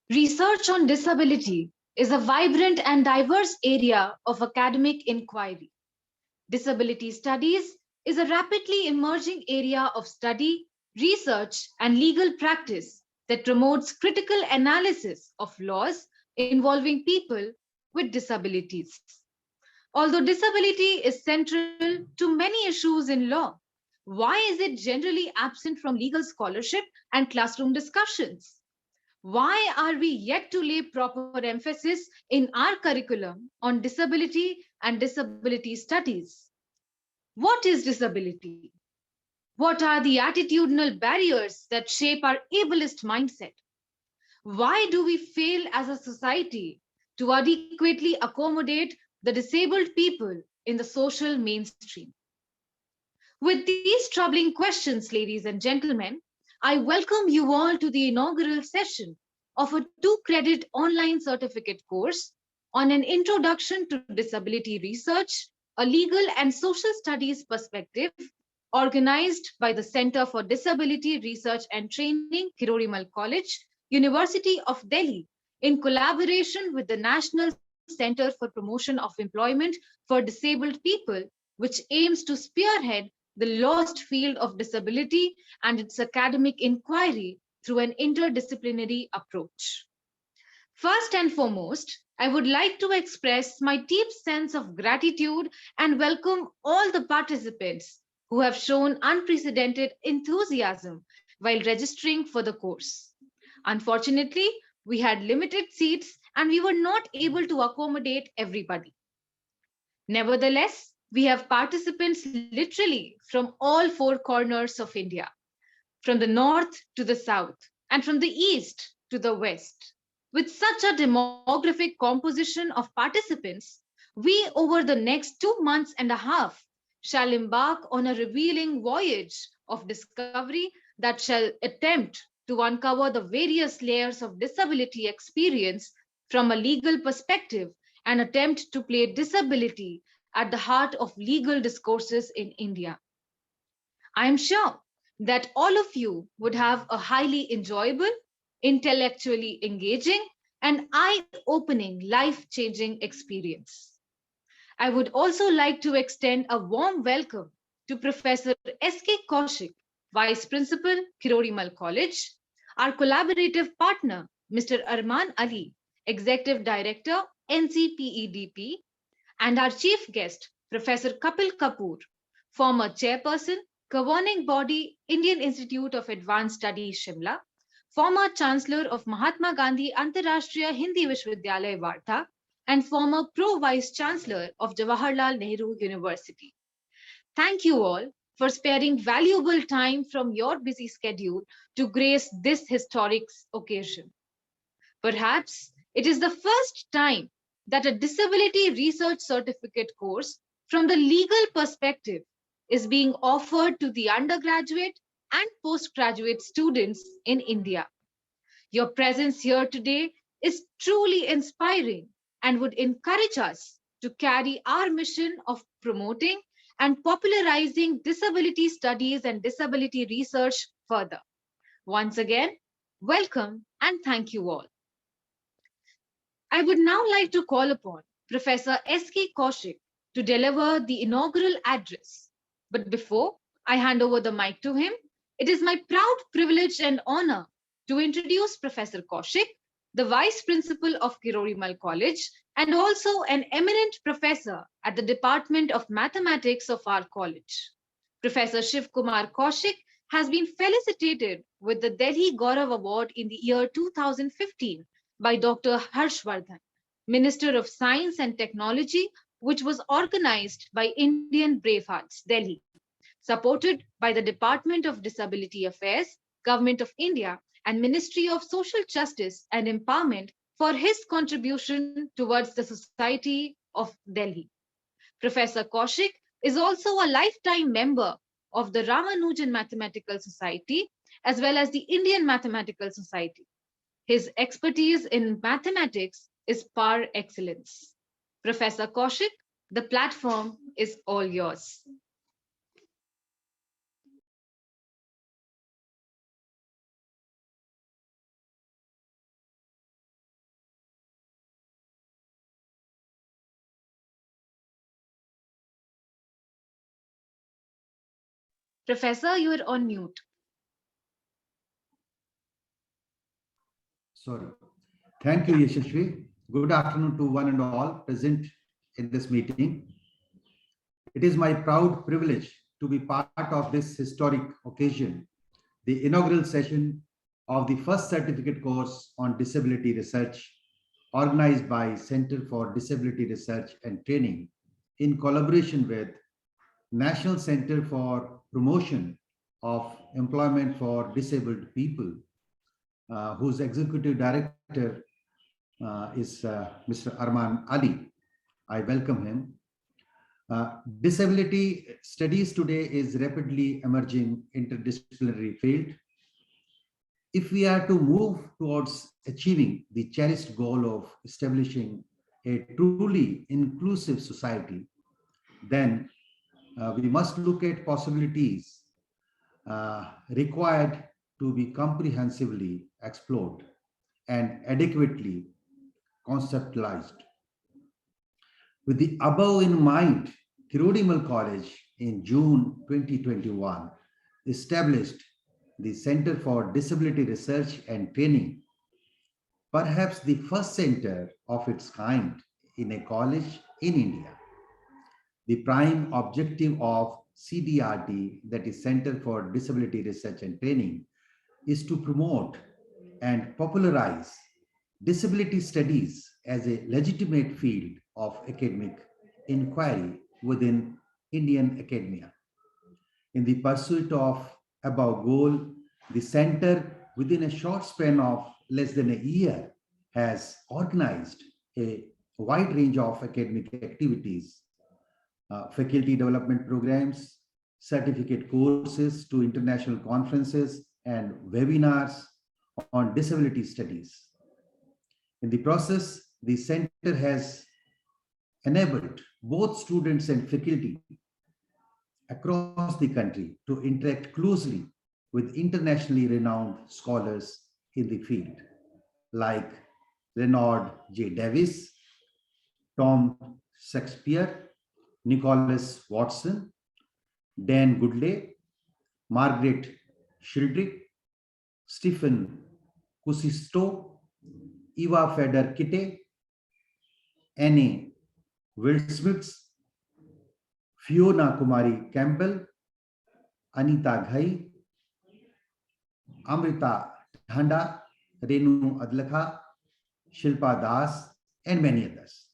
Research on disability is a vibrant and diverse area of academic inquiry. Disability studies is a rapidly emerging area of study, research, and legal practice that promotes critical analysis of laws involving people with disabilities. Although disability is central to many issues in law, why is it generally absent from legal scholarship and classroom discussions? Why are we yet to lay proper emphasis in our curriculum on disability and disability studies? What is disability? What are the attitudinal barriers that shape our ableist mindset? Why do we fail as a society to adequately accommodate the disabled people in the social mainstream? With these troubling questions, ladies and gentlemen, I welcome you all to the inaugural session of a 2-credit online certificate course on an introduction to disability research, a legal and social studies perspective, organized by the Center for Disability Research and Training, Kirorimal College, University of Delhi, in collaboration with the National Center for Promotion of Employment for Disabled People, which aims to spearhead the lost field of disability and its academic inquiry through an interdisciplinary approach. First and foremost, I would like to express my deep sense of gratitude and welcome all the participants who have shown unprecedented enthusiasm while registering for the course. Unfortunately, we had limited seats and we were not able to accommodate everybody. Nevertheless, we have participants literally from all 4 corners of India, from the north to the south, and from the east to the west. With such a demographic composition of participants, we over the next 2 months and a half shall embark on a revealing voyage of discovery that shall attempt to uncover the various layers of disability experience from a legal perspective and attempt to place disability at the heart of legal discourses in India. I am sure that all of you would have a highly enjoyable, intellectually engaging, and eye opening, life changing experience. I would also like to extend a warm welcome to Professor S.K. Kaushik, Vice Principal, Kirorimal College, our collaborative partner, Mr. Arman Ali, Executive Director, NCPEDP, and our chief guest, Professor Kapil Kapoor, former chairperson, governing body, Indian Institute of Advanced Studies, Shimla, former chancellor of Mahatma Gandhi Antarashtriya Hindi Vishwavidyalaya, Wardha, and former pro-vice chancellor of Jawaharlal Nehru University. Thank you all for sparing valuable time from your busy schedule to grace this historic occasion. Perhaps it is the first time that a disability research certificate course from the legal perspective is being offered to the undergraduate and postgraduate students in India. Your presence here today is truly inspiring and would encourage us to carry our mission of promoting and popularizing disability studies and disability research further. Once again, welcome and thank you all. I would now like to call upon Professor S.K. Kaushik to deliver the inaugural address. But before I hand over the mic to him, it is my proud privilege and honor to introduce Professor Kaushik, the Vice Principal of Kirorimal College and also an eminent professor at the Department of Mathematics of our college. Professor Shiv Kumar Kaushik has been felicitated with the Delhi Gaurav Award in the year 2015 by Dr. Harshvardhan, Minister of Science and Technology, which was organized by Indian Bravehearts, Delhi, supported by the Department of Disability Affairs, Government of India, and Ministry of Social Justice and Empowerment for his contribution towards the Society of Delhi. Professor Kaushik is also a lifetime member of the Ramanujan Mathematical Society as well as the Indian Mathematical Society. His expertise in mathematics is par excellence. Professor Kaushik, the platform is all yours. Professor, you are on mute. Sorry. Thank you, Yashashvi. Good afternoon to one and all present in this meeting. It is my proud privilege to be part of this historic occasion, the inaugural session of the first certificate course on disability research organized by Center for Disability Research and Training in collaboration with National Center for Promotion of Employment for Disabled People, whose executive director is Mr. Arman Ali. I welcome him. Disability studies today is rapidly emerging interdisciplinary field. If we are to move towards achieving the cherished goal of establishing a truly inclusive society, then we must look at possibilities required to be comprehensively explored and adequately conceptualized. With the above in mind, Tirunelveli College in June 2021 established the Center for Disability Research and Training, perhaps the first center of its kind in a college in India. The prime objective of CDRT, that is Center for Disability Research and Training, is to promote and popularize disability studies as a legitimate field of academic inquiry within Indian academia. In the pursuit of above goal, the center within a short span of less than a year has organized a wide range of academic activities, faculty development programs, certificate courses to international conferences, and webinars on disability studies. In the process, the center has enabled both students and faculty across the country to interact closely with internationally renowned scholars in the field, like Leonard J. Davis, Tom Shakespeare, Nicholas Watson, Dan Goodley, Margaret Shildrick, Stephen Kusisto, Eva Feder Kitte, Annie Wildsmiths, Fiona Kumari Campbell, Anita Ghai, Amrita Dhanda, Renu Adlakha, Shilpa Das, and many others.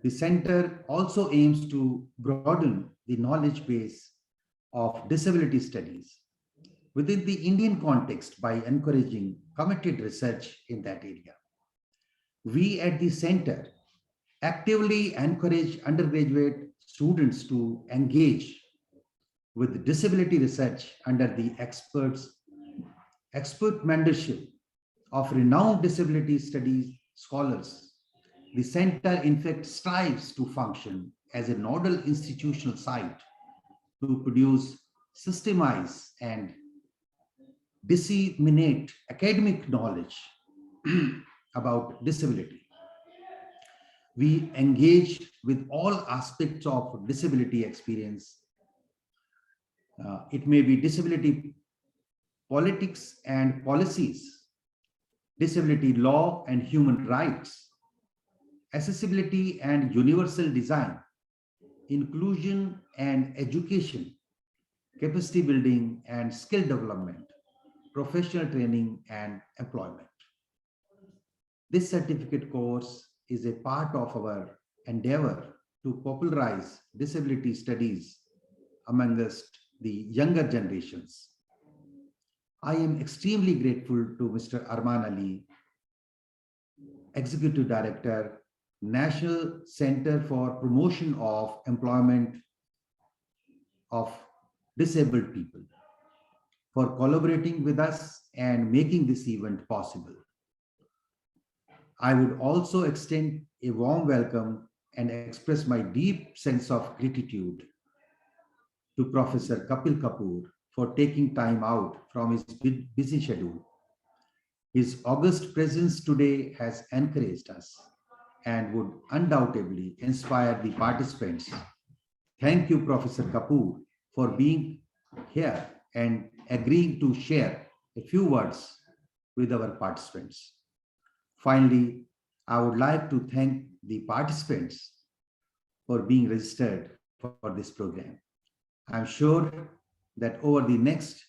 The center also aims to broaden the knowledge base of disability studies within the Indian context by encouraging committed research in that area. We at the center actively encourage undergraduate students to engage with disability research under the expert mentorship of renowned disability studies scholars. The center, in fact, strives to function as a nodal institutional site to produce, systemize, and disseminate academic knowledge about disability. We engage with all aspects of disability experience. It may be disability politics and policies, disability law and human rights, accessibility and universal design, inclusion and education, capacity building and skill development, professional training and employment. This certificate course is a part of our endeavor to popularize disability studies amongst the younger generations. I am extremely grateful to Mr. Arman Ali, Executive Director, National Center for Promotion of Employment of Disabled People, for collaborating with us and making this event possible. I would also extend a warm welcome and express my deep sense of gratitude to Professor Kapil Kapoor for taking time out from his busy schedule. His august presence today has encouraged us and would undoubtedly inspire the participants. Thank you, Professor Kapoor, for being here and agreeing to share a few words with our participants. Finally, I would like to thank the participants for being registered for this program. I'm sure that over the next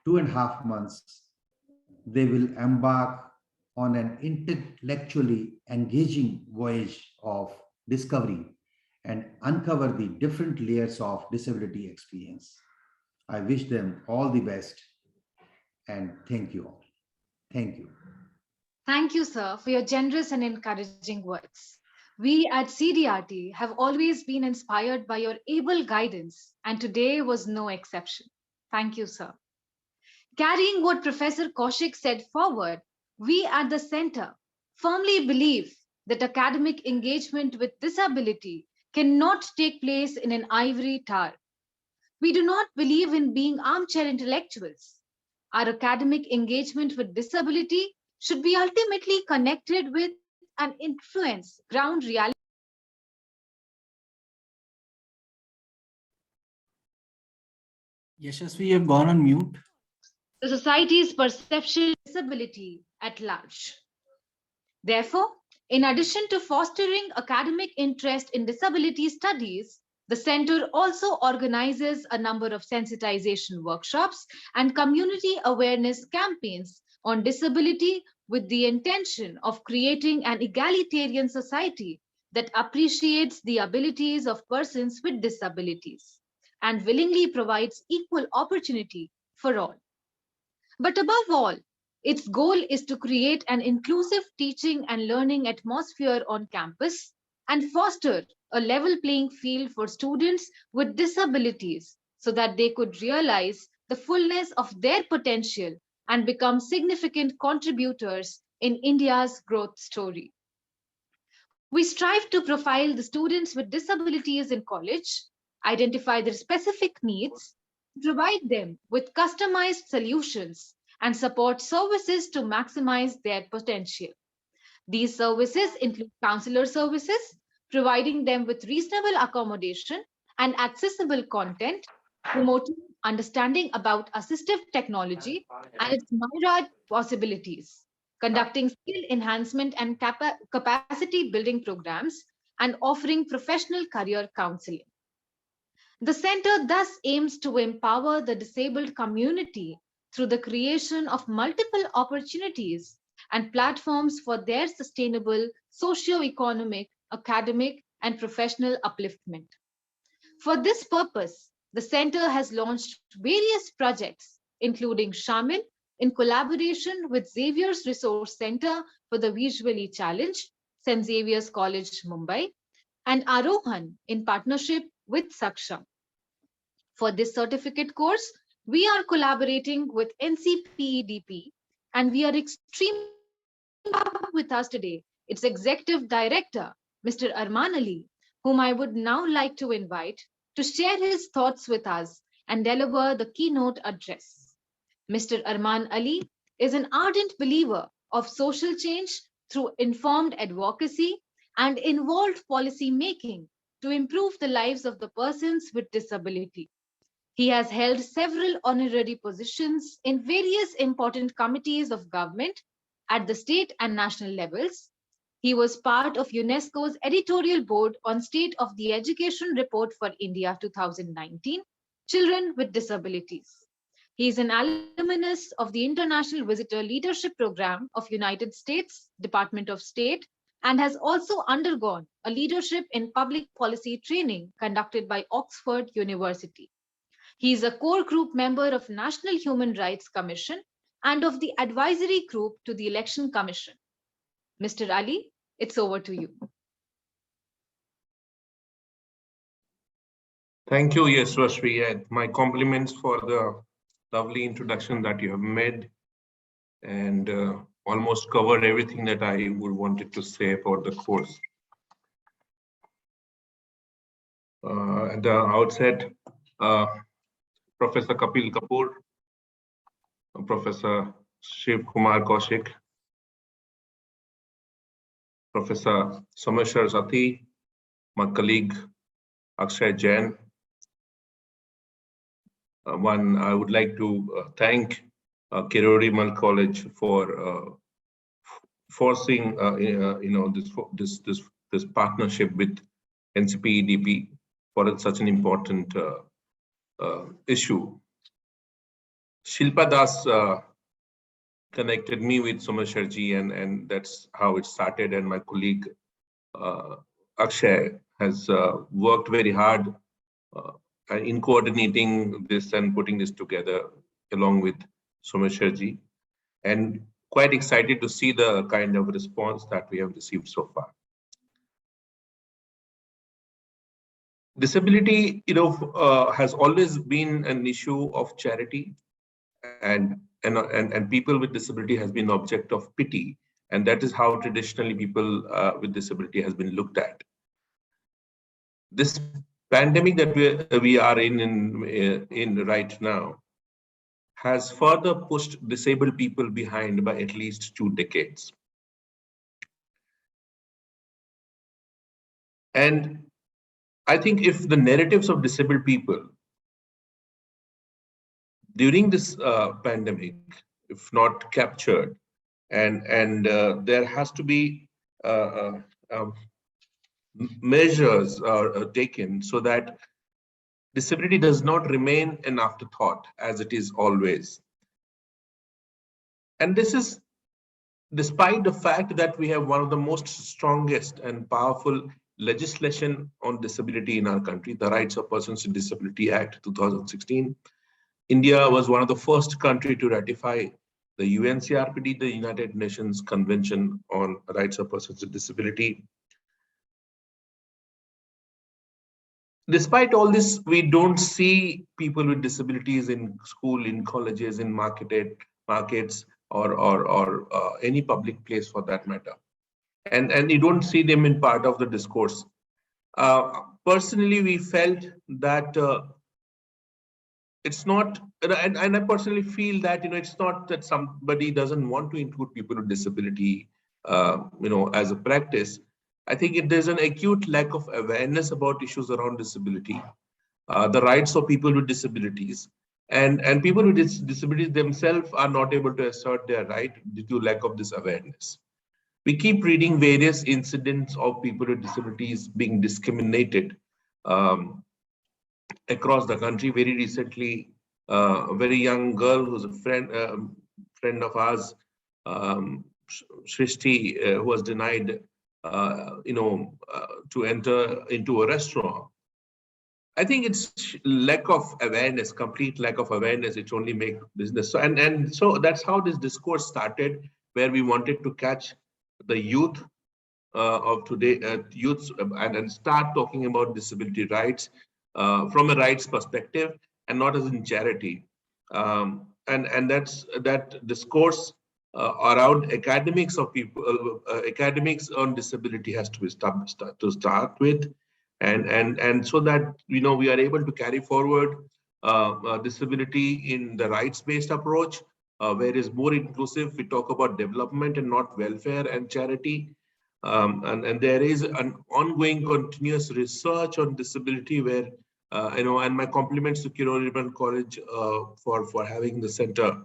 2.5 months, they will embark on an intellectually engaging voyage of discovery and uncover the different layers of disability experience. I wish them all the best and thank you all. Thank you. Thank you, sir, for your generous and encouraging words. We at CDRT have always been inspired by your able guidance, and today was no exception. Thank you, sir. Carrying what Professor Kushik said forward, we at the center firmly believe that academic engagement with disability cannot take place in an ivory tower. We do not believe in being armchair intellectuals. Our academic engagement with disability should be ultimately connected with and influence ground reality. Yashasvi, you have gone on mute. The society's perception of disability at large. Therefore, in addition to fostering academic interest in disability studies, the center also organizes a number of sensitization workshops and community awareness campaigns on disability with the intention of creating an egalitarian society that appreciates the abilities of persons with disabilities and willingly provides equal opportunity for all. But above all, its goal is to create an inclusive teaching and learning atmosphere on campus and foster a level playing field for students with disabilities so that they could realize the fullness of their potential and become significant contributors in India's growth story. We strive to profile the students with disabilities in college, identify their specific needs, provide them with customized solutions, and support services to maximize their potential. These services include counselor services, providing them with reasonable accommodation and accessible content, promoting understanding about assistive technology and its myriad possibilities, conducting skill enhancement and capacity building programs, and offering professional career counseling. The center thus aims to empower the disabled community through the creation of multiple opportunities and platforms for their sustainable socio-economic, academic, and professional upliftment. For this purpose, the center has launched various projects, including Shamil in collaboration with Xavier's Resource Center for the Visually Challenged, St. Xavier's College, Mumbai, and Arohan in partnership with Saksham. For this certificate course, we are collaborating with NCPEDP, and we are extremely with us today, its Executive Director, Mr. Arman Ali, whom I would now like to invite to share his thoughts with us and deliver the keynote address. Mr. Arman Ali is an ardent believer of social change through informed advocacy and involved policy making to improve the lives of the persons with disability. He has held several honorary positions in various important committees of government at the state and national levels. He was part of UNESCO's editorial board on State of the Education Report for India 2019, Children with Disabilities. He is an alumnus of the International Visitor Leadership Program of United States Department of State and has also undergone a leadership in public policy training conducted by Oxford University. He is a core group member of National Human Rights Commission and of the advisory group to the Election Commission. Mr. Ali, it's over to you. Thank you, Yashasvi, and my compliments for the lovely introduction that you have made and almost covered everything that I would wanted to say for the course. At the outset, Professor Kapil Kapoor, Professor Shiv Kumar Kushik, Professor Someshwar Sati, my colleague Akshay Jain, One, I would like to thank Kirori College for forcing this partnership with NCPEDP for such an important issue. Shilpa Das connected me with Satyajji, and that's how it started. And my colleague Akshay has worked very hard in coordinating this and putting this together along with Satyajji, and quite excited to see the kind of response that we have received so far. Disability, has always been an issue of charity, and people with disability has been object of pity, and that is how traditionally people with disability has been looked at. This pandemic that we are in right now has further pushed disabled people behind by at least 2 decades. And I think if the narratives of disabled people during this pandemic, if not captured, and there has to be measures taken so that disability does not remain an afterthought as it is always. And this is despite the fact that we have one of the most strongest and powerful legislation on disability in our country, the Rights of Persons with Disability Act 2016. India was one of the first countries to ratify the UNCRPD, the United Nations Convention on Rights of Persons with Disability. Despite all this, we don't see people with disabilities in school, in colleges, in markets, or any public place for that matter. And you don't see them in part of the discourse. Personally, we felt that it's not, and I personally feel that it's not that somebody doesn't want to include people with disability, as a practice. I think there's an acute lack of awareness about issues around disability, the rights of people with disabilities, and people with disabilities themselves are not able to assert their right due to lack of this awareness. We keep reading various incidents of people with disabilities being discriminated across the country. Very recently, a very young girl who's a friend of ours, Shrishti, who was denied to enter into a restaurant. I think it's lack of awareness, complete lack of awareness, which only make business. So, and so that's how this discourse started, where we wanted to catch the youth of today, youths, and start talking about disability rights from a rights perspective and not as in charity. And that discourse around academics of people, academics on disability has to be start with, and so that we are able to carry forward disability in the rights-based approach, where is more inclusive. We talk about development and not welfare and charity, and there is an ongoing continuous research on disability where and my compliments to Kirori College for having the center.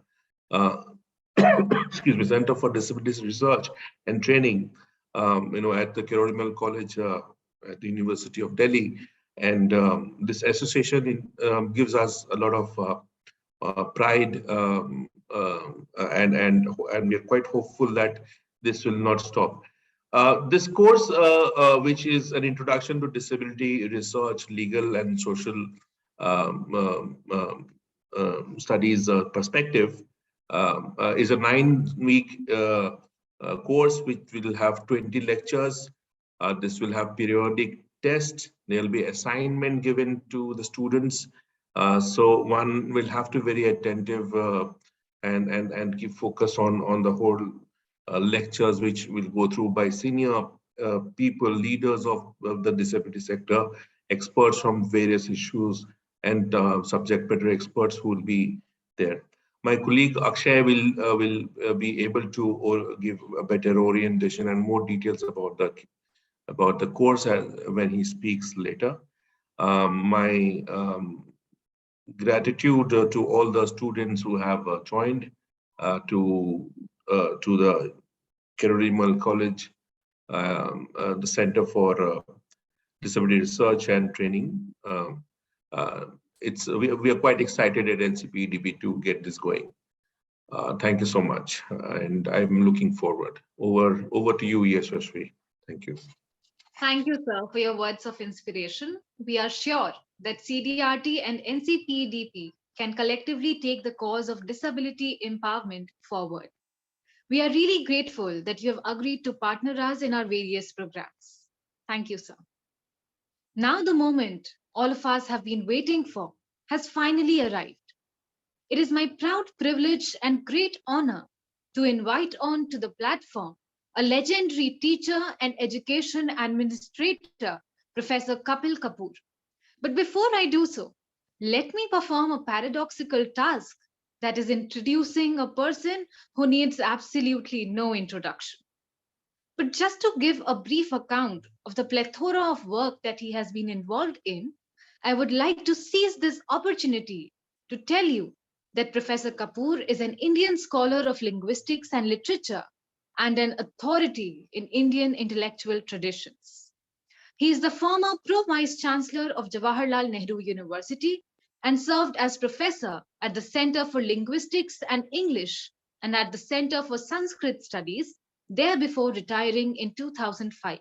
Excuse me, Center for Disabilities Research and Training, at the Kirori College at the University of Delhi. And this association gives us a lot of pride, and we are quite hopeful that this will not stop. This course, which is an introduction to disability research, legal and social studies perspective, is a 9-week course which will have 20 lectures. This will have periodic tests. There will be assignment given to the students. So one will have to be very attentive and keep focus on the whole lectures, which will go through by senior people, leaders of the disability sector, experts from various issues, and subject matter experts who will be there. My colleague Akshay will be able to give a better orientation and more details about the course when he speaks later. My Gratitude to all the students who have joined to the Kerurimal College, the Center for Disability Research and Training. We are quite excited at NCPEDP to get this going. Thank you so much, and I'm looking forward. Over to you, Yashasvi. Thank you. Thank you, sir, for your words of inspiration. We are sure that CDRT and NCPEDP can collectively take the cause of disability empowerment forward. We are really grateful that you have agreed to partner us in our various programs. Thank you, sir. Now the moment all of us have been waiting for has finally arrived. It is my proud privilege and great honor to invite on to the platform a legendary teacher and education administrator, Professor Kapil Kapoor. But before I do so, let me perform a paradoxical task, that is introducing a person who needs absolutely no introduction. But just to give a brief account of the plethora of work that he has been involved in, I would like to seize this opportunity to tell you that Professor Kapoor is an Indian scholar of linguistics and literature and an authority in Indian intellectual traditions. He is the former Pro-Vice Chancellor of Jawaharlal Nehru University and served as professor at the Center for Linguistics and English and at the Center for Sanskrit Studies, there before retiring in 2005.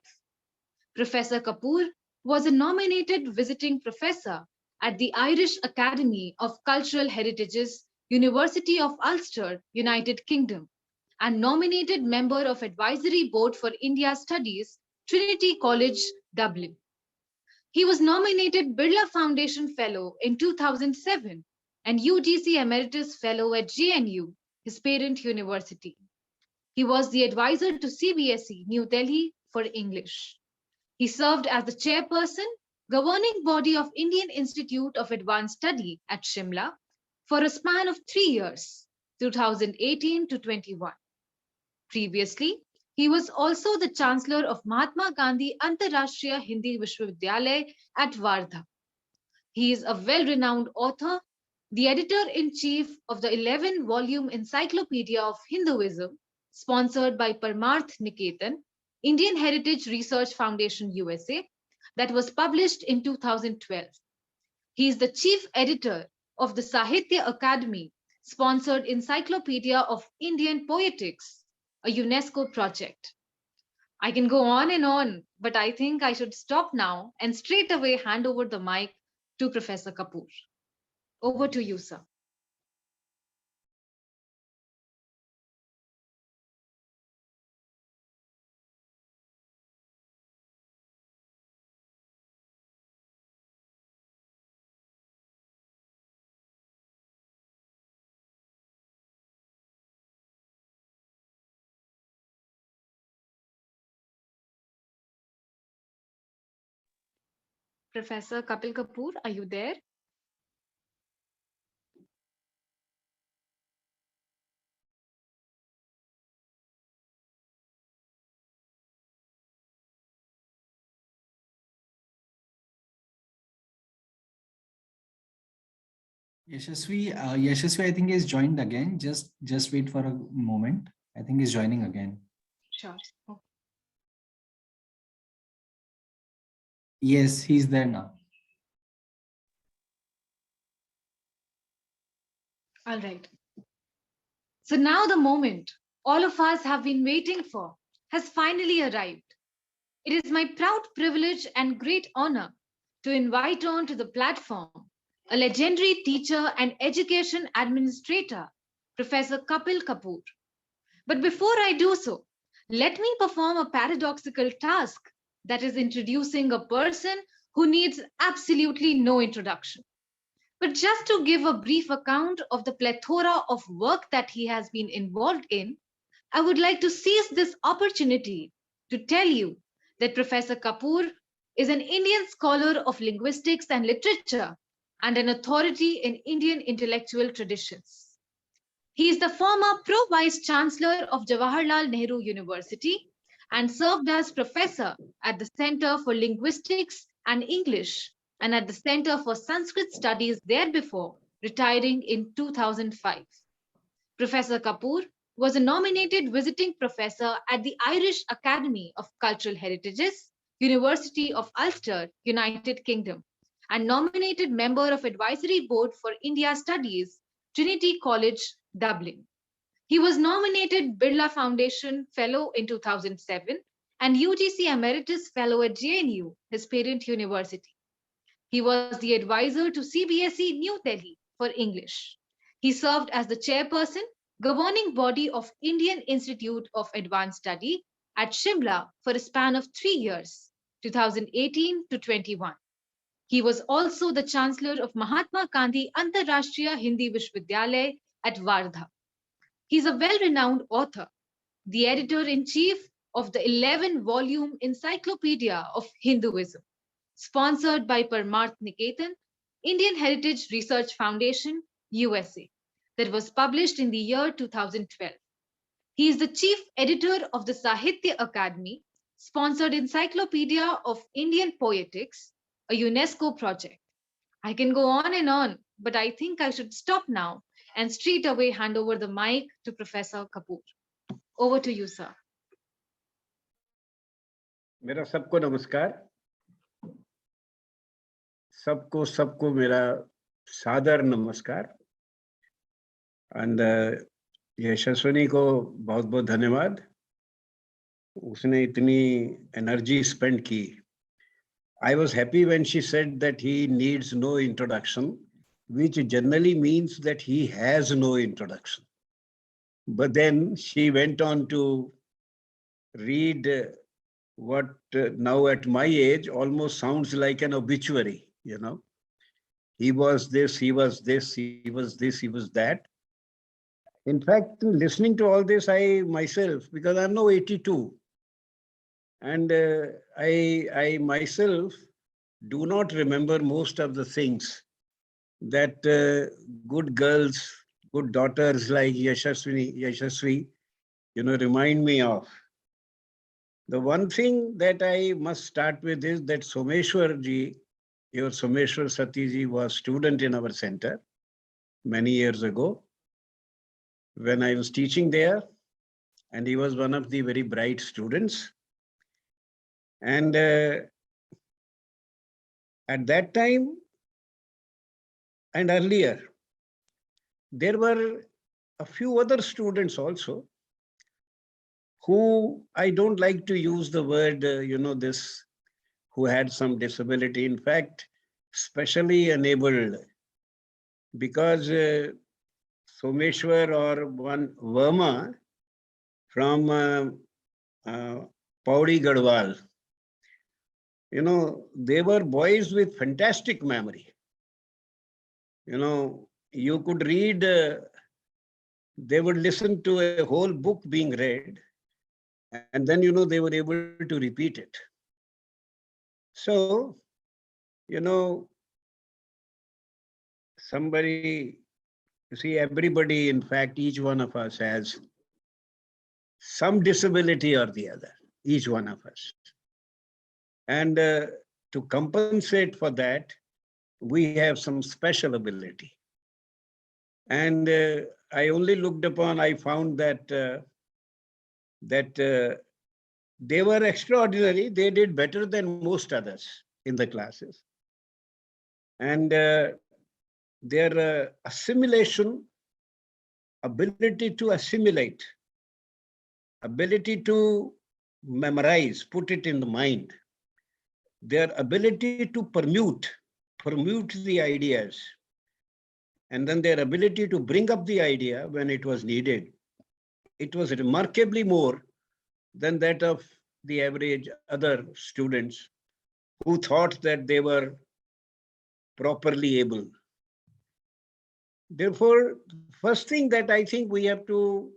Professor Kapoor was a nominated visiting professor at the Irish Academy of Cultural Heritages, University of Ulster, United Kingdom, and nominated member of Advisory Board for India Studies, Trinity College, Dublin. He was nominated Birla Foundation Fellow in 2007 and UGC Emeritus Fellow at JNU, his parent university. He was the advisor to CBSE, New Delhi, for English. He served as the chairperson, governing body of Indian Institute of Advanced Study at Shimla for a span of 3 years, 2018 to 21. Previously, he was also the Chancellor of Mahatma Gandhi Antarashtriya Hindi Vishwavidyalaya at Wardha. He is a well-renowned author, the editor-in-chief of the 11-volume Encyclopedia of Hinduism, sponsored by Parmarth Niketan, Indian Heritage Research Foundation USA, that was published in 2012. He is the chief editor of the Sahitya Academy, sponsored Encyclopedia of Indian Poetics, a UNESCO project. I can go on and on, but I think I should stop now and straight away hand over the mic to Professor Kapoor. Over to you, sir. Professor Kapil Kapoor, are you there? Yashasvi, I think is joined again. Just wait for a moment. I think he's joining again. Sure. Okay. Yes, he's there now. All right. So now the moment all of us have been waiting for has finally arrived. It is my proud privilege and great honor to invite on to the platform a legendary teacher and education administrator, Professor Kapil Kapoor. But before I do so, let me perform a paradoxical task, that is introducing a person who needs absolutely no introduction. But just to give a brief account of the plethora of work that he has been involved in, I would like to seize this opportunity to tell you that Professor Kapoor is an Indian scholar of linguistics and literature and an authority in Indian intellectual traditions. He is the former Pro-Vice Chancellor of Jawaharlal Nehru University and served as professor at the Center for Linguistics and English and at the Center for Sanskrit Studies there before, retiring in 2005. Professor Kapoor was a nominated visiting professor at the Irish Academy of Cultural Heritages, University of Ulster, United Kingdom, and nominated member of Advisory Board for India Studies, Trinity College, Dublin. He was nominated Birla Foundation Fellow in 2007 and UGC Emeritus Fellow at JNU, his parent university. He was the advisor to CBSE New Delhi for English. He served as the chairperson, governing body of Indian Institute of Advanced Study at Shimla for a span of 3 years, 2018 to 21. He was also the chancellor of Mahatma Gandhi Antarashtriya Hindi Vishwavidyalaya at Wardha. He is a well-renowned author, the editor-in-chief of the 11-volume Encyclopedia of Hinduism, sponsored by Parmarth Niketan, Indian Heritage Research Foundation, USA, that was published in the year 2012. He is the chief editor of the Sahitya Academy, sponsored Encyclopedia of Indian Poetics, a UNESCO project. I can go on and on, but I think I should stop now and straight away hand over the mic to Professor Kapoor. Over to you, sir. मेरा सबको नमस्कार, सबको मेरा सादर नमस्कार, and यशस्विनी को बहुत बहुत धन्यवाद, उसने इतनी एनर्जी स्पेंड की. I was happy when she said that he needs no introduction, which generally means that he has no introduction. But then she went on to read what now at my age almost sounds like an obituary, you know. He was this, he was this, he was this, he was that. In fact, listening to all this, I myself, because I'm now 82, and I myself do not remember most of the things that good girls, good daughters like Yashasvi, you know, remind me of. The one thing that I must start with is that Someshwar ji, your Someshwar Satyaji, was student in our center many years ago when I was teaching there, and he was one of the very bright students. And at that time and earlier, there were a few other students also who, I don't like to use the word, you know, this, who had some disability, in fact, specially enabled, because Someshwar or one Verma from Pauri Garhwal, you know, they were boys with fantastic memory. You know, you could read, they would listen to a whole book being read, and then, you know, they were able to repeat it. So, you know, somebody, you see, everybody, in fact, each one of us has some disability or the other, each one of us. And to compensate for that, we have some special ability. And I only looked upon, I found that they were extraordinary. They did better than most others in the classes. And their assimilation, ability to assimilate, ability to memorize, put it in the mind, their ability to permute the ideas, and then their ability to bring up the idea when it was needed. It was remarkably more than that of the average other students who thought that they were properly able. Therefore, first thing that I think we have to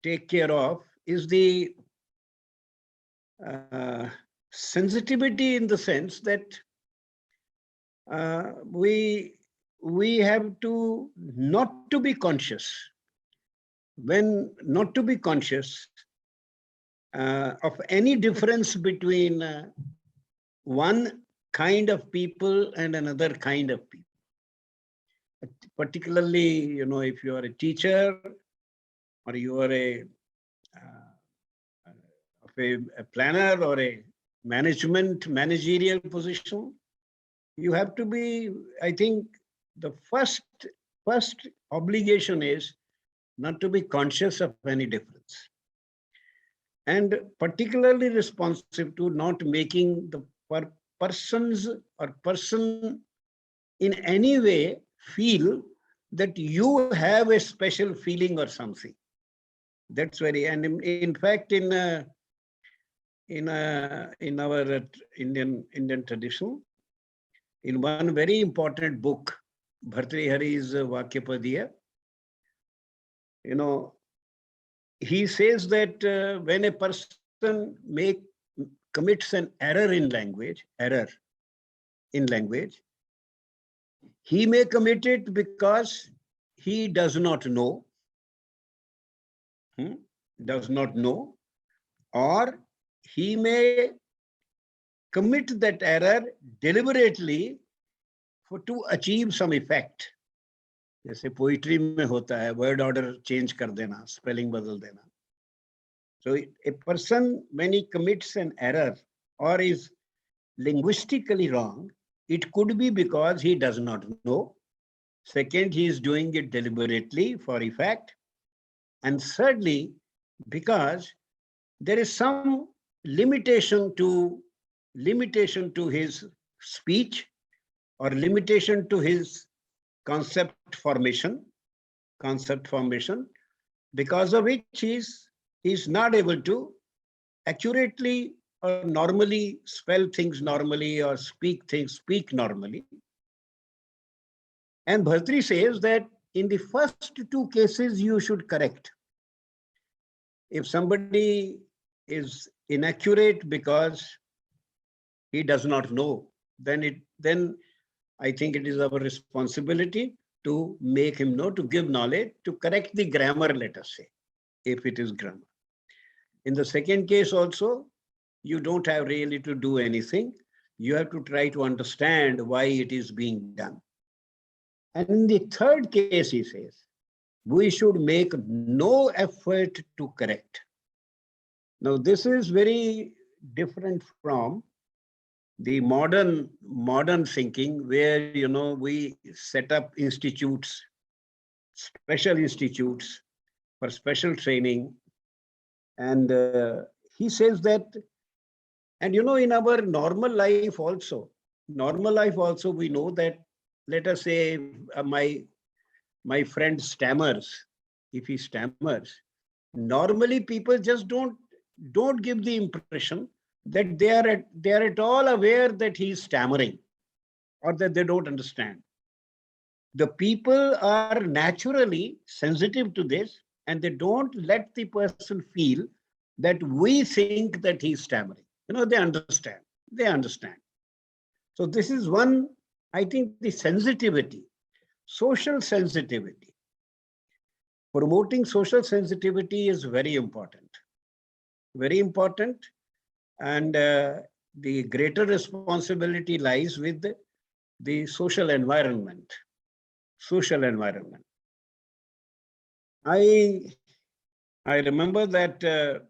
take care of is the sensitivity, in the sense that we have to not to be conscious. When not to be conscious of any difference between one kind of people and another kind of people. Particularly, if you are a teacher or you are a planner or a managerial position, you have to be, I think, the first obligation is not to be conscious of any difference, and particularly responsive to not making the person in any way feel that you have a special feeling or something. That's very, and in fact, in our Indian tradition, in one very important book, Bhartrihari's Vakyapadiya, he says that when a person commits an error in language, he may commit it because he does not know, or he may commit that error deliberately to achieve some effect. जैसे poetry में होता है, word order change कर देना, spelling बदल देना. So a person, when he commits an error or is linguistically wrong, it could be because he does not know. Second, he is doing it deliberately for effect. And thirdly, because there is some limitation to his speech or limitation to his concept formation, because of which he is not able to accurately or normally spell things normally or speak normally. And Bhartri says that in the first two cases, you should correct. If somebody is inaccurate because he does not know, then I think it is our responsibility to make him know, to give knowledge, to correct the grammar, let us say, if it is grammar. In the second case also, you don't have really to do anything. You have to try to understand why it is being done. And in the third case, he says, we should make no effort to correct. Now, this is very different from the modern thinking, where we set up institutes, special institutes for special training. And he says that, and in our normal life also, we know that, let us say my friend stammers. If he stammers, normally people just don't give the impression that they are at all aware that he is stammering or that they don't understand. The people are naturally sensitive to this, and they don't let the person feel that we think that he is stammering. They understand. So this is one, I think, the sensitivity, social sensitivity. Promoting social sensitivity is very important. Very important. And the greater responsibility lies with the social environment. I remember that, that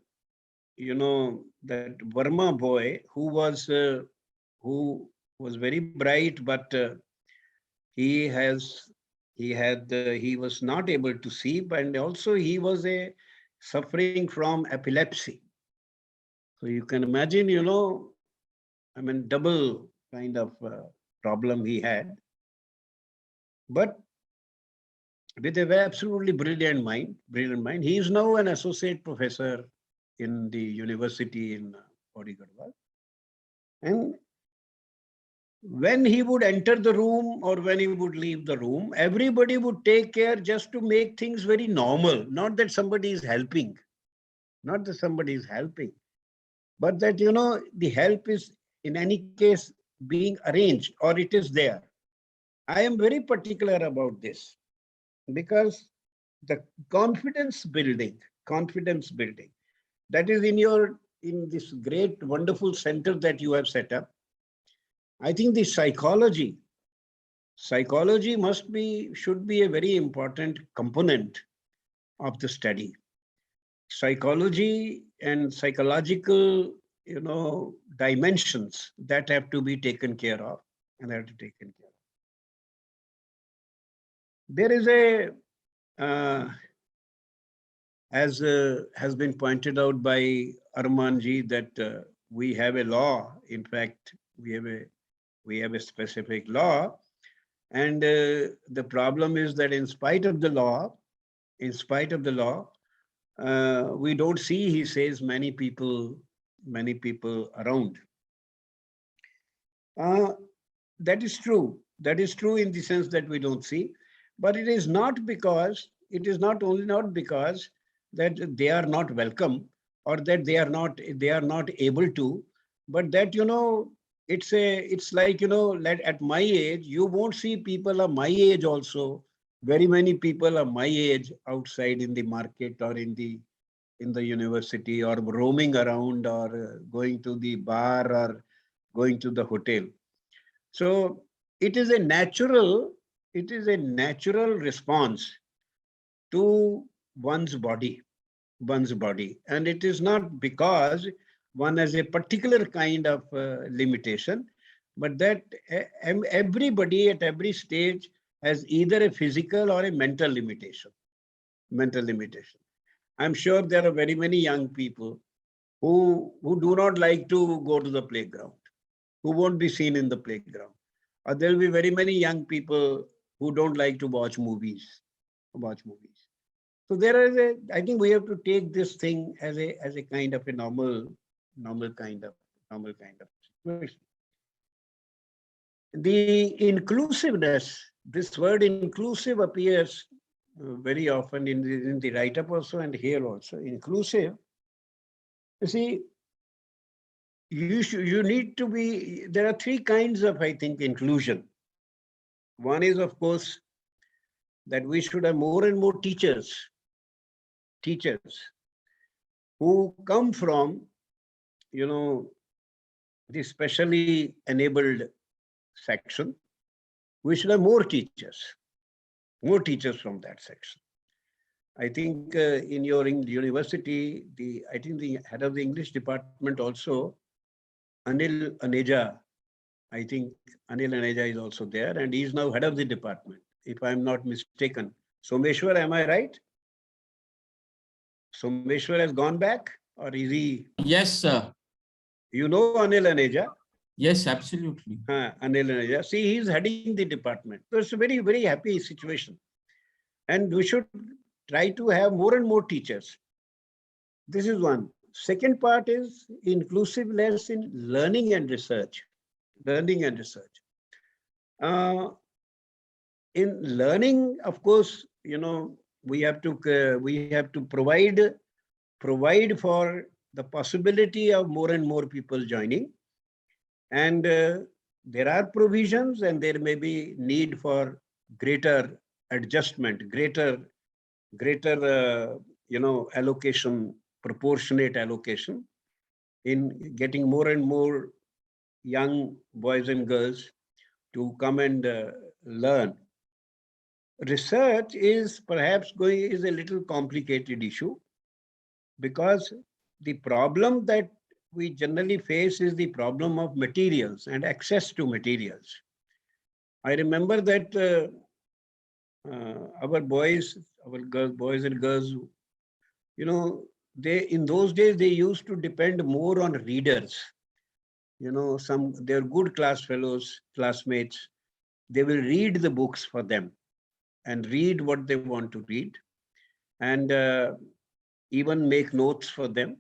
Verma boy who was very bright, but he was not able to see, and also he was suffering from epilepsy. So you can imagine, double kind of problem he had. But with a absolutely brilliant mind, he is now an associate professor in the university in Podi-Garhwal. And when he would enter the room or when he would leave the room, everybody would take care just to make things very normal. Not that somebody is helping, but that, the help is in any case being arranged, or it is there. I am very particular about this, because the confidence building, that is in this great, wonderful center that you have set up. I think the psychology should be a very important component of the study. Psychology and psychological, dimensions that have to be taken care of and have to be taken care of. There is as has been pointed out by Armanji, that we have a law. In fact, we have a specific law, and the problem is that in spite of the law, we don't see, he says, many people around. That is true. That is true in the sense that we don't see, but it is not only not because that they are not welcome or that they are not able to, but that, it's like, at my age, you won't see people of my age also. Very many people of my age outside in the market or in the university, or roaming around, or going to the bar, or going to the hotel. So it is a natural response to one's body, and it is not because one has a particular kind of limitation, but that everybody at every stage has either a physical or a mental limitation. I'm sure there are very many young people who do not like to go to the playground, who won't be seen in the playground. Or there will be very many young people who don't like to watch movies. So I think we have to take this thing as a kind of a normal kind of situation. The inclusiveness, this word inclusive appears very often in the write-up also and here also. Inclusive, you see, you need to be, there are three kinds of, I think, inclusion. One is, of course, that we should have more and more teachers who come from, the specially enabled section. We should have more teachers from that section. I think in your university, I think the head of the English department also, Anil Aneja, I think Anil Aneja is also there, and he is now head of the department, if I'm not mistaken. Someshwar, am I right? Someshwar has gone back, or is he? Yes, sir. You know Anil Aneja? Yes, absolutely. Anil Aneja. See, he's heading the department. So it's a very, very happy situation. And we should try to have more and more teachers. This is one. Second part is inclusiveness in learning and research. In learning, of course, we have to provide for the possibility of more and more people joining. And there are provisions, and there may be need for greater adjustment, greater allocation, proportionate allocation in getting more and more young boys and girls to come and learn. Research is perhaps is a little complicated issue, because the problem that we generally face is the problem of materials and access to materials. I remember that our boys and girls, in those days they used to depend more on readers. They're good classmates. They will read the books for them and read what they want to read, and even make notes for them,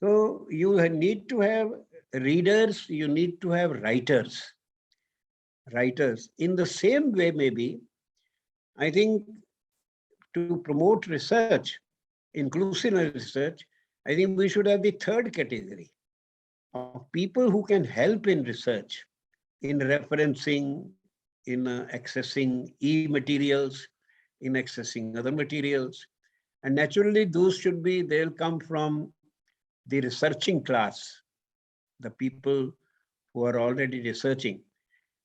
So you need to have readers, you need to have writers. In the same way, maybe, I think to promote research, inclusive research, I think we should have the third category of people who can help in research, in referencing, in accessing e-materials, in accessing other materials. And naturally, they'll come from the researching class, the people who are already researching.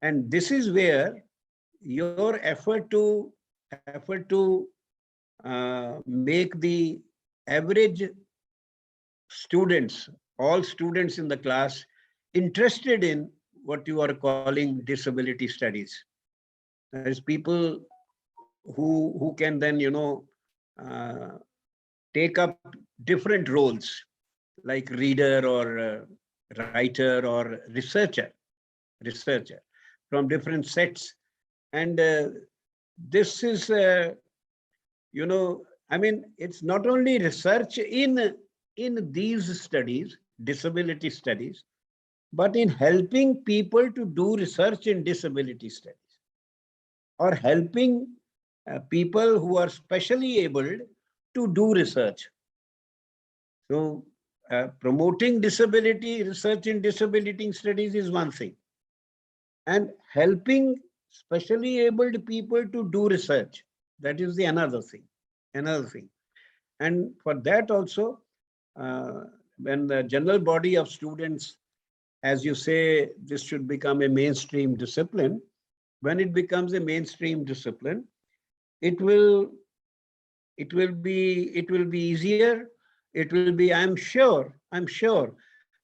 And this is where your effort to make the average students, all students in the class, interested in what you are calling disability studies. There is people who can then, take up different roles like reader or writer or researcher from different sets. And this is, I mean, it's not only research in these studies, disability studies, but in helping people to do research in disability studies, or helping people who are specially abled to do research. So promoting disability, research in disability studies is one thing, and helping specially abled people to do research, that is the another thing. And for that also, when the general body of students, as you say, this should become a mainstream discipline. When it becomes a mainstream discipline, it will be easier. It will be, I'm sure,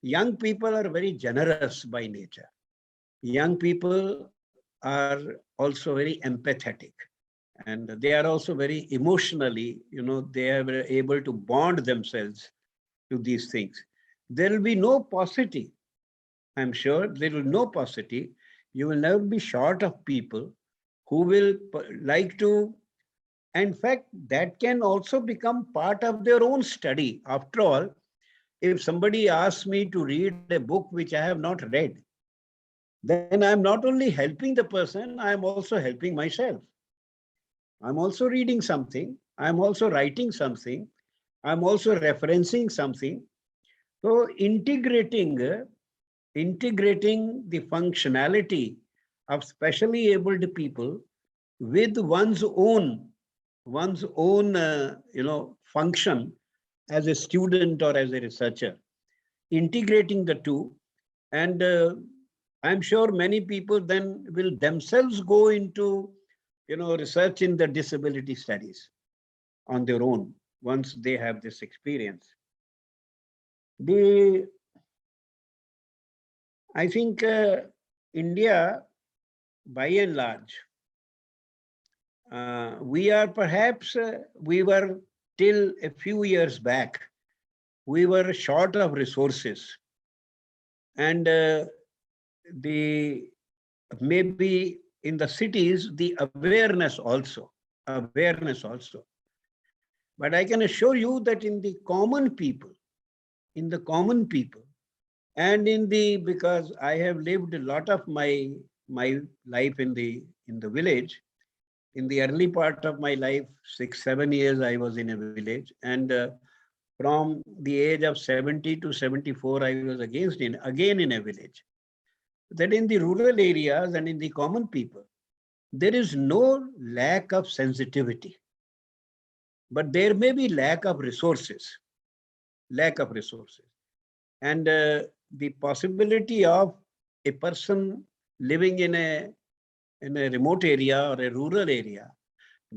young people are very generous by nature. Young people are also very empathetic, and they are also very emotionally, they are able to bond themselves to these things. There will be no paucity. I'm sure there will be no paucity. You will never be short of people who will like to. In fact, that can also become part of their own study. After all, if somebody asks me to read a book which I have not read, then I'm not only helping the person, I'm also helping myself. I'm also reading something, I'm also writing something, I'm also referencing something. So integrating the functionality of specially abled people with one's own function as a student or as a researcher, integrating the two. And I'm sure many people then will themselves go into research in the disability studies on their own once they have this experience. I think India, by and large, we are perhaps, we were till a few years back, we were short of resources. And maybe in the cities, the awareness also. But I can assure you that in the common people, and because I have lived a lot of my life in the village. In the early part of my life, 6-7 years, I was in a village, and from the age of 70 to 74, I was again in a village. That in the rural areas and in the common people, there is no lack of sensitivity, but there may be lack of resources. And the possibility of a person living in a remote area or a rural area,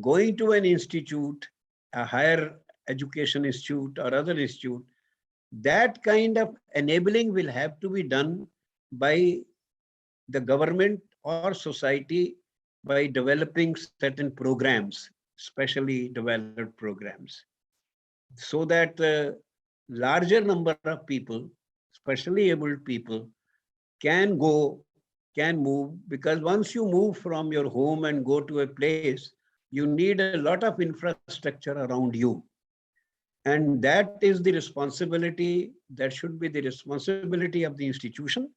going to an institute, a higher education institute or other institute, that kind of enabling will have to be done by the government or society by developing certain programs, specially developed programs, so that larger number of people, especially abled people, can move, because once you move from your home and go to a place, you need a lot of infrastructure around you. And that is the responsibility, that should be the responsibility of the institution,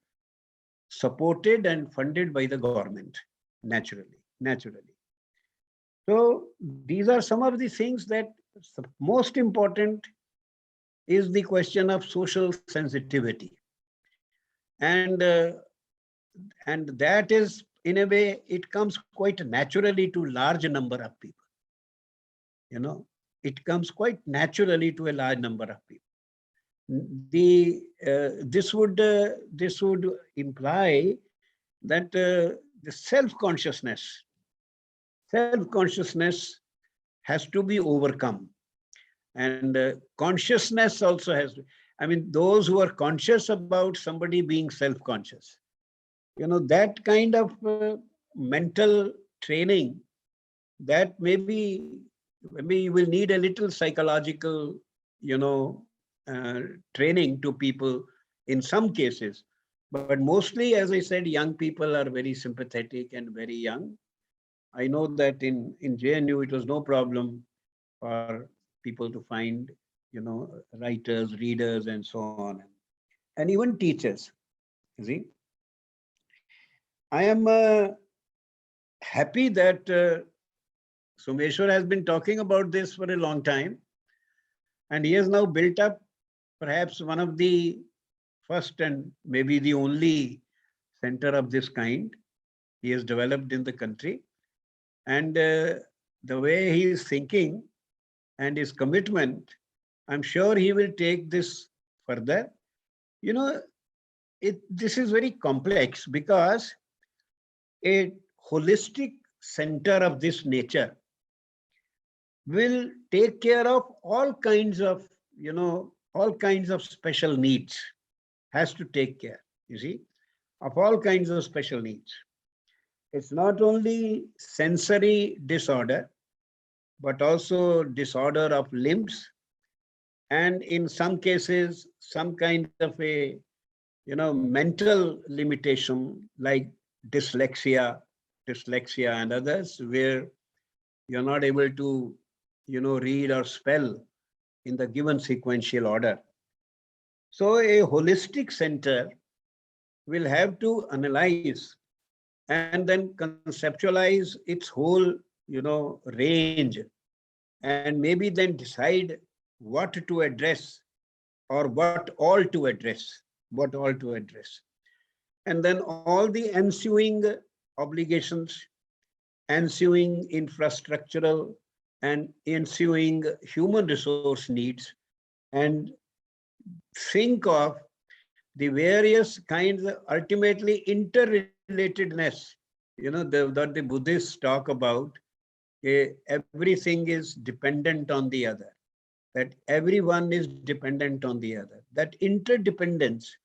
supported and funded by the government, naturally. So these are some of the things that most important is the question of social sensitivity. And that is, in a way, it comes quite naturally to large number of people. It comes quite naturally to a large number of people. this would imply that the self-consciousness has to be overcome, and consciousness also has to. I mean, those who are conscious about somebody being self-conscious, that kind of mental training, that maybe you will need a little psychological, training to people in some cases. But mostly, as I said, young people are very sympathetic and very young. I know that in JNU, it was no problem for people to find, writers, readers, and so on, and even teachers. You see, I am happy that Someshwar has been talking about this for a long time, and he has now built up perhaps one of the first and maybe the only center of this kind he has developed in the country. And the way he is thinking and his commitment, I'm sure he will take this further. This is very complex, because a holistic center of this nature will take care of all kinds of special needs, has to take care, you see, of all kinds of special needs. It's not only sensory disorder, but also disorder of limbs, and in some cases, some kind of a, mental limitation like dyslexia and others, where you're not able to, read or spell in the given sequential order. So a holistic center will have to analyze and then conceptualize its whole, range, and maybe then decide what to address, or what all to address. And then all the ensuing obligations, ensuing infrastructural and ensuing human resource needs, and think of the various kinds of ultimately interrelatedness, that the Buddhists talk about. Everything is dependent on the other, that everyone is dependent on the other. That interdependence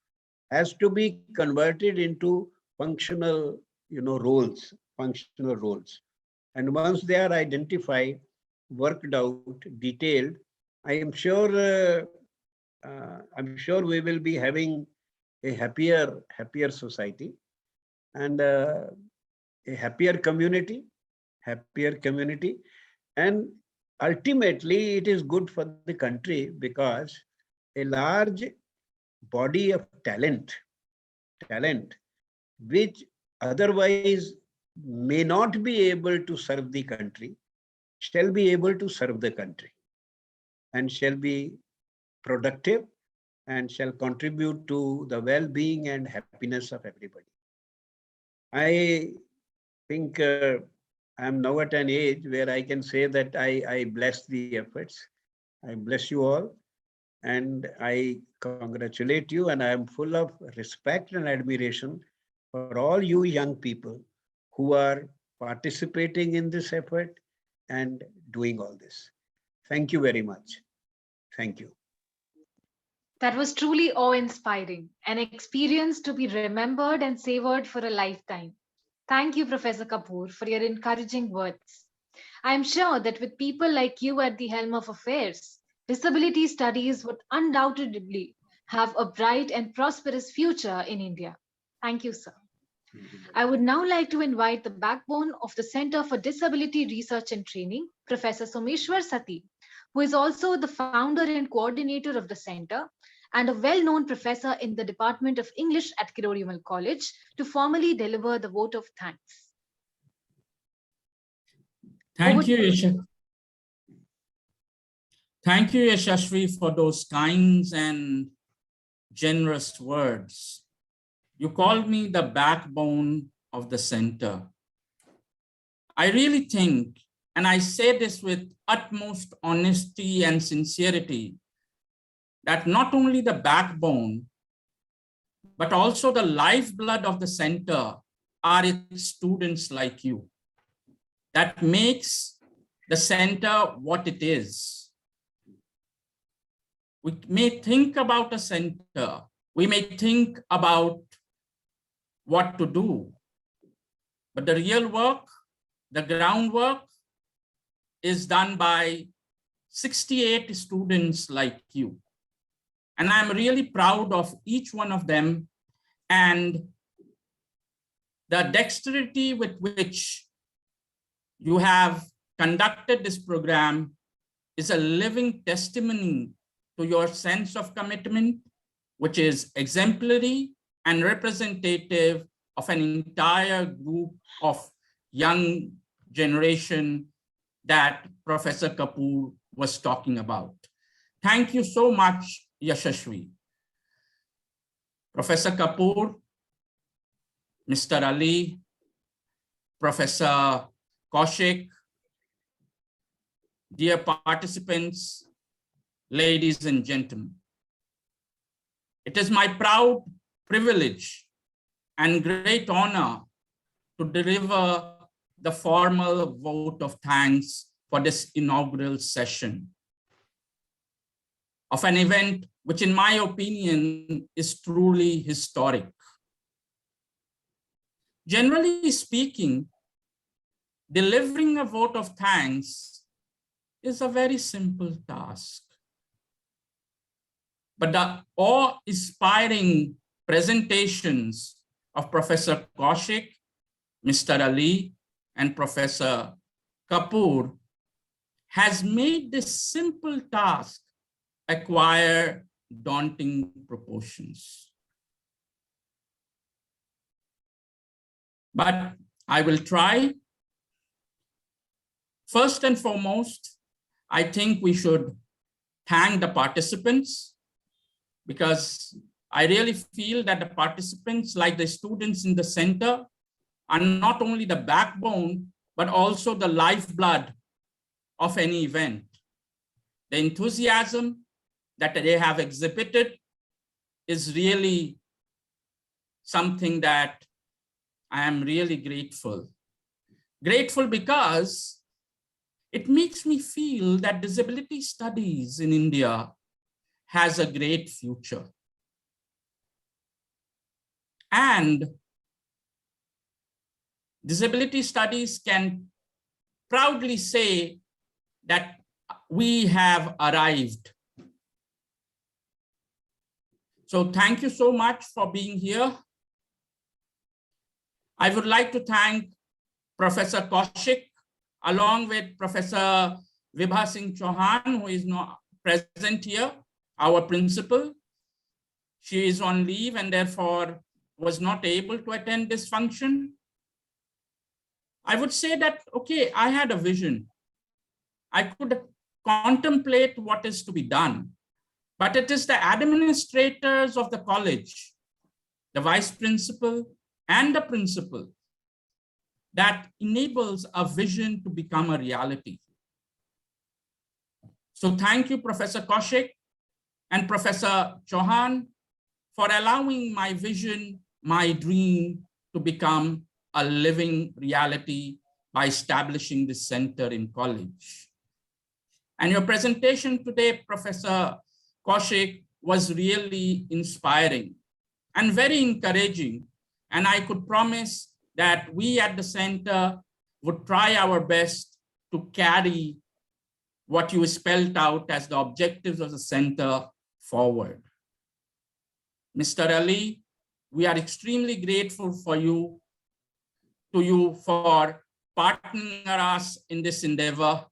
has to be converted into functional, roles. And once they are identified, worked out, detailed, I am sure we will be having a happier society, and a happier community. And ultimately, it is good for the country, because a large body of talent, which otherwise may not be able to serve the country, shall be able to serve the country, and shall be productive, and shall contribute to the well-being and happiness of everybody. I think I'm now at an age where I can say that I bless the efforts. I bless you all, and I congratulate you, and I am full of respect and admiration for all you young people who are participating in this effort and doing all this. Thank you very much. Thank you. That was truly awe-inspiring, an experience to be remembered and savored for a lifetime. Thank you, Professor Kapoor, for your encouraging words. I am sure that with people like you at the helm of affairs, disability studies would undoubtedly have a bright and prosperous future in India. Thank you, sir. I would now like to invite the backbone of the Center for Disability Research and Training, Professor Someshwar Sati, who is also the founder and coordinator of the center, and a well-known professor in the Department of English at Kirorimal College, to formally deliver the vote of thanks. Thank you, Yashashvi, for those kind and generous words. You called me the backbone of the center. I really think, and I say this with utmost honesty and sincerity, that not only the backbone, but also the lifeblood of the center are its students like you. That makes the center what it is. We may think about a center, we may think about what to do, but the real work, the groundwork is done by 68 students like you. And I'm really proud of each one of them, and the dexterity with which you have conducted this program is a living testimony to your sense of commitment, which is exemplary and representative of an entire group of young generation that Professor Kapoor was talking about. Thank you so much, Yashashvi. Professor Kapoor, Mr. Ali, Professor Kushik, dear participants, ladies and gentlemen. It is my proud privilege and great honor to deliver the formal vote of thanks for this inaugural session of an event which, in my opinion, is truly historic. Generally speaking, delivering a vote of thanks is a very simple task. But the awe-inspiring presentations of Professor Kushik, Mr. Ali, and Professor Kapoor has made this simple task acquire daunting proportions. But I will try. First and foremost, I think we should thank the participants, because I really feel that the participants, like the students in the center, are not only the backbone, but also the lifeblood of any event. The enthusiasm that they have exhibited is really something that I am really grateful. Grateful because it makes me feel that disability studies in India has a great future. And disability studies can proudly say that we have arrived. So thank you so much for being here. I would like to thank Professor Kushik, along with Professor Vibha Singh Chauhan, who is not present here, our principal. She is on leave and therefore was not able to attend this function. I would say that, okay, I had a vision. I could contemplate what is to be done, but it is the administrators of the college, the vice principal and the principal, that enables a vision to become a reality. So thank you, Professor Kushik and Professor Chauhan, for allowing my vision, my dream to become a living reality by establishing this center in college. And your presentation today, Professor Kushik, was really inspiring and very encouraging. And I could promise that we at the center would try our best to carry what you spelled out as the objectives of the center forward. Mr. Ali, we are extremely grateful to you for partnering us in this endeavor.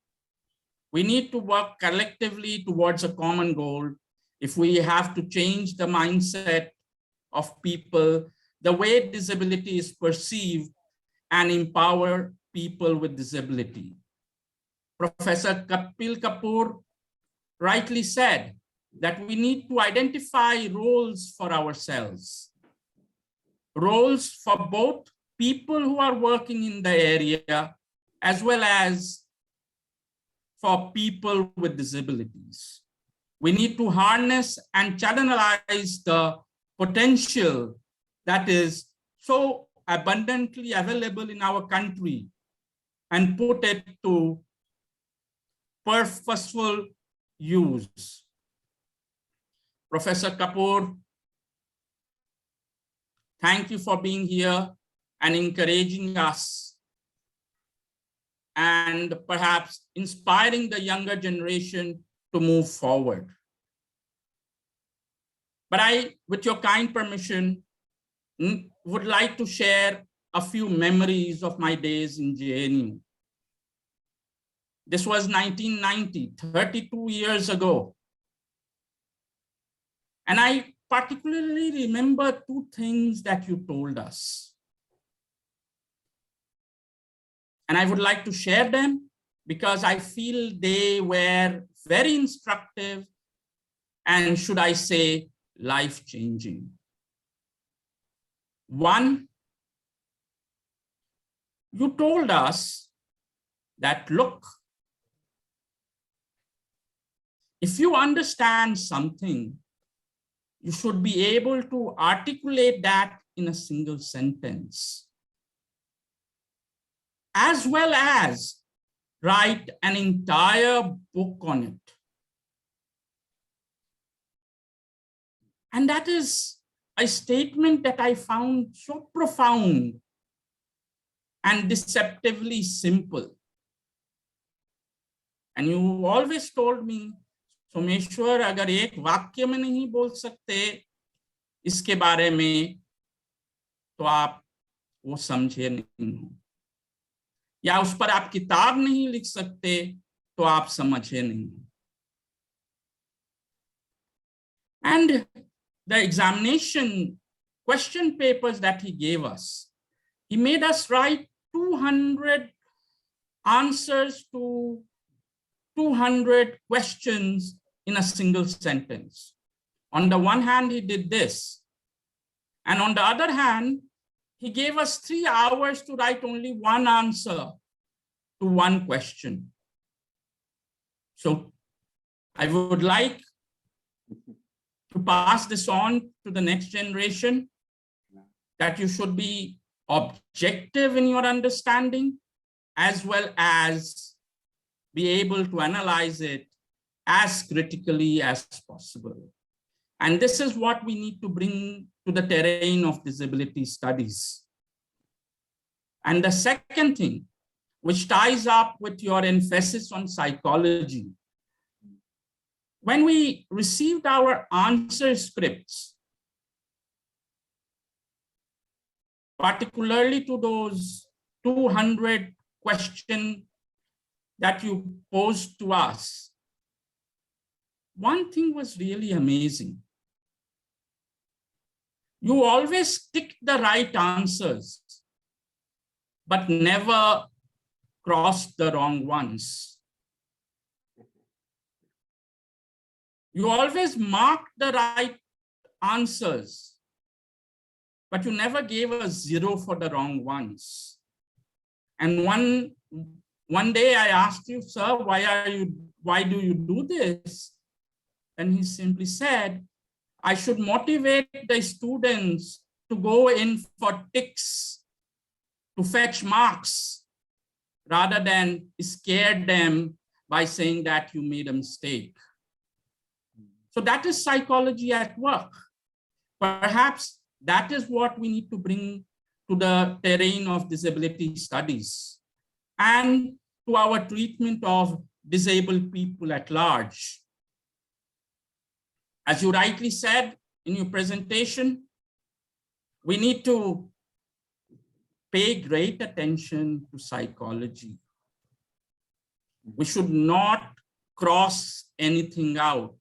We need to work collectively towards a common goal if we have to change the mindset of people, the way disability is perceived, and empower people with disability. Professor Kapil Kapoor rightly said that we need to identify roles for ourselves. Roles for both people who are working in the area as well as for people with disabilities. We need to harness and channelize the potential that is so abundantly available in our country and put it to purposeful use. Professor Kapoor, thank you for being here and encouraging us and perhaps inspiring the younger generation to move forward. But I, with your kind permission, would like to share a few memories of my days in JNU. This was 1990, 32 years ago. And I particularly remember two things that you told us. And I would like to share them because I feel they were very instructive and, should I say, life-changing. One, you told us that, look, if you understand something, you should be able to articulate that in a single sentence, as well as write an entire book on it. And that is a statement that I found so profound and deceptively simple. And you always told me, Someshwar, अगर एक वाक्य में नहीं बोल सकते इसके बारे में, तो आप वो समझे नहीं हो, या उस पर आप किताब नहीं लिख सकते तो आप समझे नहीं हो. And the examination question papers that he gave us, he made us write 200 answers to 200 questions in a single sentence. On the one hand, he did this. And on the other hand, he gave us 3 hours to write only one answer to one question. So I would like to pass this on to the next generation, that you should be objective in your understanding, as well as be able to analyze it as critically as possible. And this is what we need to bring to the terrain of disability studies. And the second thing, which ties up with your emphasis on psychology, when we received our answer scripts, particularly to those 200 questions that you posed to us, one thing was really amazing. You always ticked the right answers, but never crossed the wrong ones. You always marked the right answers, but you never gave a 0 for the wrong ones. And one day I asked you, sir, why do you do this? And he simply said, I should motivate the students to go in for ticks, to fetch marks, rather than scare them by saying that you made a mistake. So that is psychology at work. Perhaps that is what we need to bring to the terrain of disability studies and to our treatment of disabled people at large. As you rightly said in your presentation, we need to pay great attention to psychology. We should not cross anything out,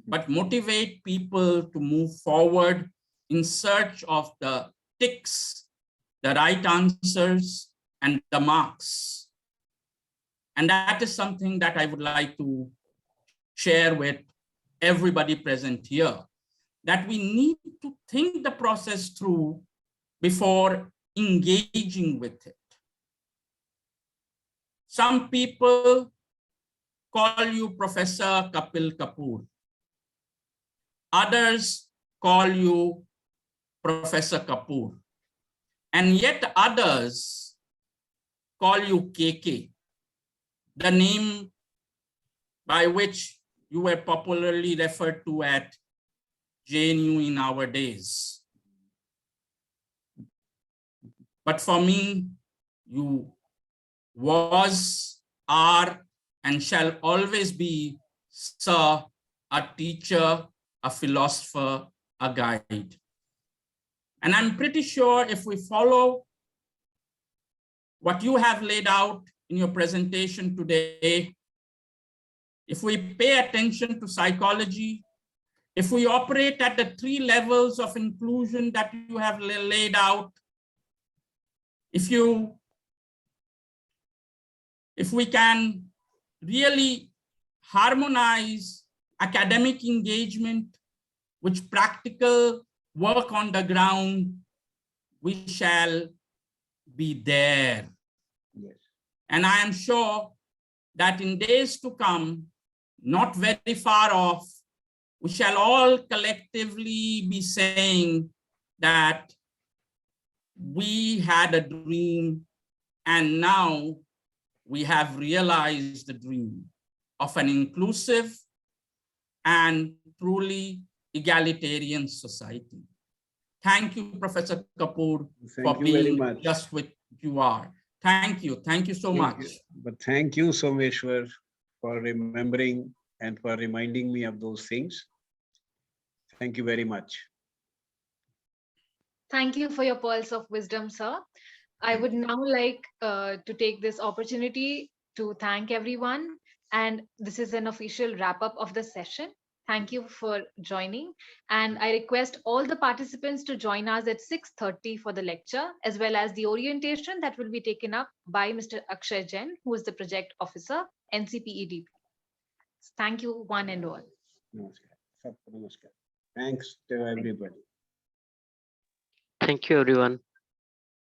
but motivate people to move forward in search of the ticks, the right answers, and the marks. And that is something that I would like to share with everybody present here, that we need to think the process through before engaging with it. Some people call you Professor Kapil Kapoor. Others call you Professor Kapoor. And yet others call you KK, the name by which you were popularly referred to at JNU in our days. But for me, you was, are, and shall always be, sir, a teacher, a philosopher, a guide. And I'm pretty sure if we follow what you have laid out in your presentation today, if we pay attention to psychology, if we operate at the 3 levels of inclusion that you have laid out, if we can really harmonize academic engagement with practical work on the ground, we shall be there. Yes. And I am sure that in days to come, not very far off, we shall all collectively be saying that we had a dream and now we have realized the dream of an inclusive and truly egalitarian society. Thank you, Professor Kapoor, for being just what you are. Thank you. Thank you so much. But thank you, Someshwar, for remembering and for reminding me of those things. Thank you very much. Thank you for your pearls of wisdom, sir. I would now like to take this opportunity to thank everyone. And this is an official wrap up of the session. Thank you for joining. And I request all the participants to join us at 6:30 for the lecture, as well as the orientation that will be taken up by Mr. Akshay Jain, who is the project officer, NCPEDP. Thank you, one and all. Namaskar. Namaskar. Thanks to everybody. Thank you, everyone.